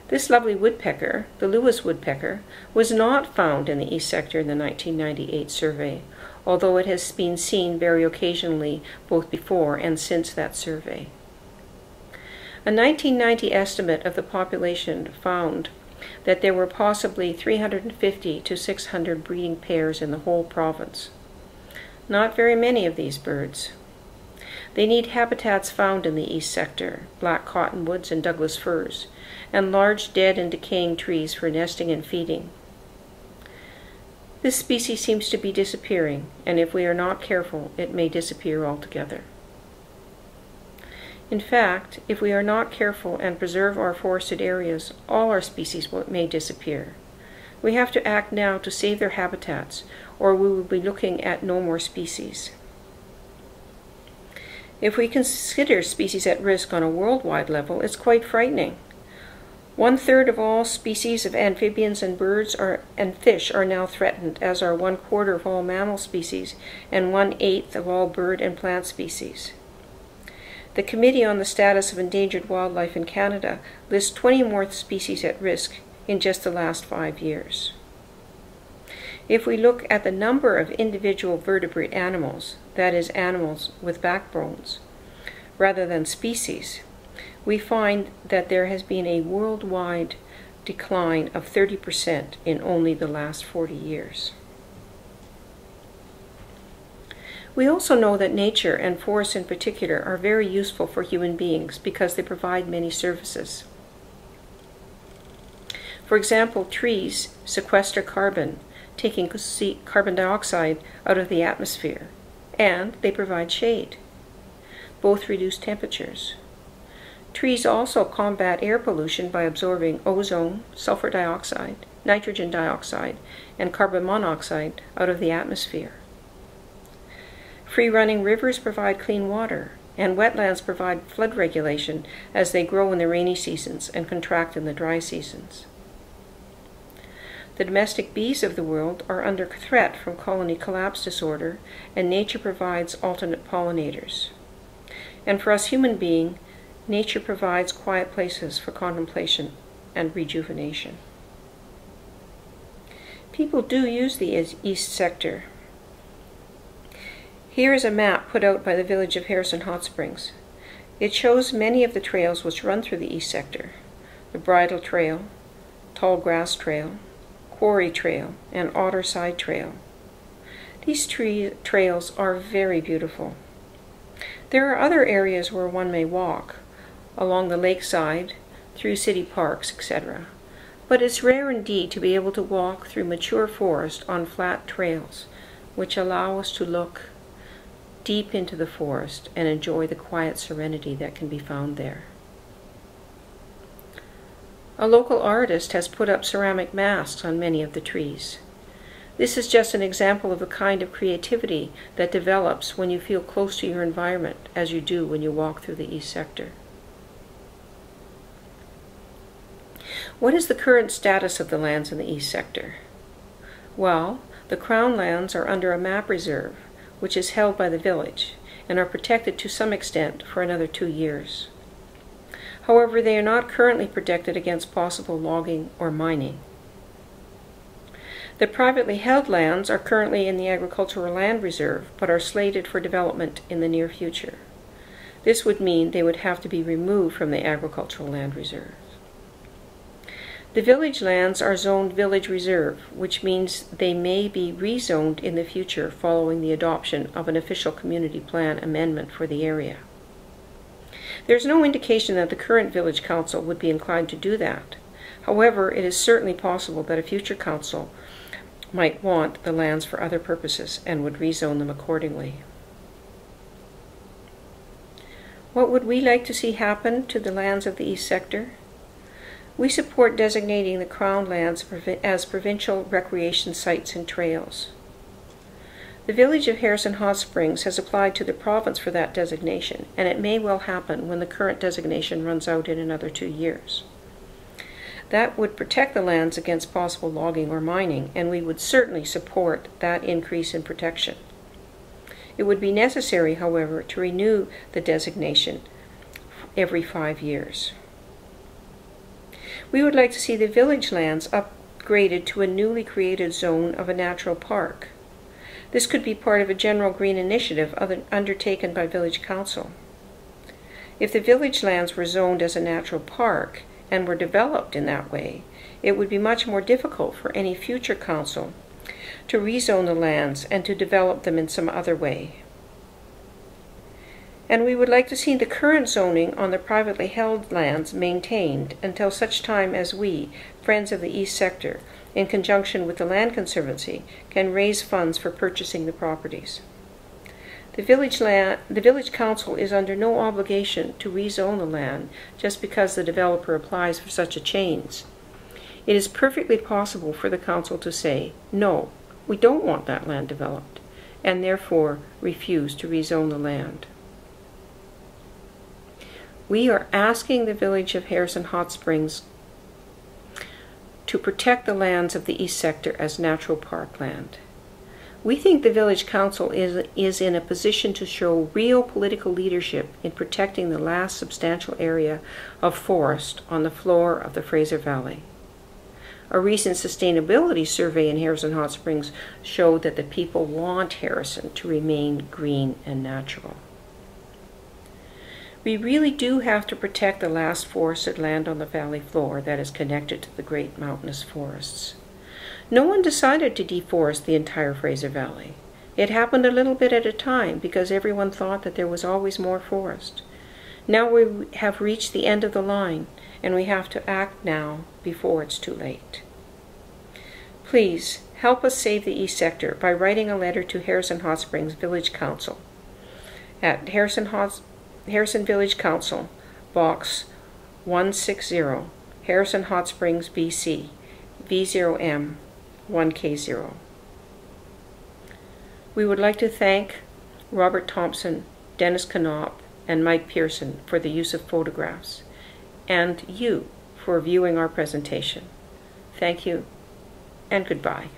This lovely woodpecker, the Lewis woodpecker, was not found in the East Sector in the 1998 survey, although it has been seen very occasionally both before and since that survey. A 1990 estimate of the population found that there were possibly 350 to 600 breeding pairs in the whole province. Not very many of these birds. They need habitats found in the East Sector, black cottonwoods and Douglas firs, and large dead and decaying trees for nesting and feeding. This species seems to be disappearing, and if we are not careful, it may disappear altogether. In fact, if we are not careful and preserve our forested areas, all our species may disappear. We have to act now to save their habitats, or we will be looking at no more species. If we consider species at risk on a worldwide level, it's quite frightening. 1/3 of all species of amphibians and birds and fish are now threatened, as are 1/4 of all mammal species and 1/8 of all bird and plant species. The Committee on the Status of Endangered Wildlife in Canada lists 20 more species at risk in just the last 5 years. If we look at the number of individual vertebrate animals, that is, animals with backbones, rather than species, we find that there has been a worldwide decline of 30% in only the last 40 years. We also know that nature, and forests in particular, are very useful for human beings because they provide many services. For example, trees sequester carbon, taking carbon dioxide out of the atmosphere, and they provide shade. Both reduce temperatures. Trees also combat air pollution by absorbing ozone, sulfur dioxide, nitrogen dioxide, and carbon monoxide out of the atmosphere. Free-running rivers provide clean water, and wetlands provide flood regulation as they grow in the rainy seasons and contract in the dry seasons. The domestic bees of the world are under threat from colony collapse disorder, and nature provides alternate pollinators. And for us human beings, nature provides quiet places for contemplation and rejuvenation. People do use the East Sector. Here is a map put out by the village of Harrison Hot Springs. It shows many of the trails which run through the East Sector: the Bridle Trail, Tall Grass Trail, Quarry Trail, and Otter Side Trail. These trails are very beautiful. There are other areas where one may walk, along the lakeside, through city parks, etc. But it's rare indeed to be able to walk through mature forest on flat trails, which allow us to look deep into the forest and enjoy the quiet serenity that can be found there. A local artist has put up ceramic masks on many of the trees. This is just an example of the kind of creativity that develops when you feel close to your environment, as you do when you walk through the East Sector. What is the current status of the lands in the East Sector? Well, the Crown lands are under a map reserve, which is held by the village, and are protected to some extent for another 2 years. However, they are not currently protected against possible logging or mining. The privately held lands are currently in the Agricultural Land Reserve, but are slated for development in the near future. This would mean they would have to be removed from the Agricultural Land Reserve. The village lands are zoned Village Reserve, which means they may be rezoned in the future following the adoption of an official community plan amendment for the area. There's no indication that the current village council would be inclined to do that. However, it is certainly possible that a future council might want the lands for other purposes and would rezone them accordingly. What would we like to see happen to the lands of the East Sector? We support designating the Crown lands as provincial recreation sites and trails. The village of Harrison Hot Springs has applied to the province for that designation, and it may well happen when the current designation runs out in another 2 years. That would protect the lands against possible logging or mining, and we would certainly support that increase in protection. It would be necessary, however, to renew the designation every 5 years. We would like to see the village lands upgraded to a newly created zone of a natural park. This could be part of a general green initiative undertaken by Village Council. If the village lands were zoned as a natural park and were developed in that way, it would be much more difficult for any future council to rezone the lands and to develop them in some other way. And we would like to see the current zoning on the privately held lands maintained until such time as we, Friends of the East Sector, in conjunction with the Land Conservancy, can raise funds for purchasing the properties. The Village Council is under no obligation to rezone the land just because the developer applies for such a change. It is perfectly possible for the Council to say, no, we don't want that land developed, and therefore refuse to rezone the land. We are asking the Village of Harrison Hot Springs to protect the lands of the East Sector as natural park land. We think the Village Council is in a position to show real political leadership in protecting the last substantial area of forest on the floor of the Fraser Valley. A recent sustainability survey in Harrison Hot Springs showed that the people want Harrison to remain green and natural. We really do have to protect the last forested land on the valley floor that is connected to the great mountainous forests. No one decided to deforest the entire Fraser Valley. It happened a little bit at a time because everyone thought that there was always more forest. Now we have reached the end of the line, and we have to act now before it's too late. Please help us save the East Sector by writing a letter to Harrison Hot Springs Village Council at Harrison Village Council, Box 160, Harrison Hot Springs, BC, V0M 1K0. We would like to thank Robert Thompson, Dennis Knopp, and Mike Pearson for the use of photographs, and you for viewing our presentation. Thank you, and goodbye.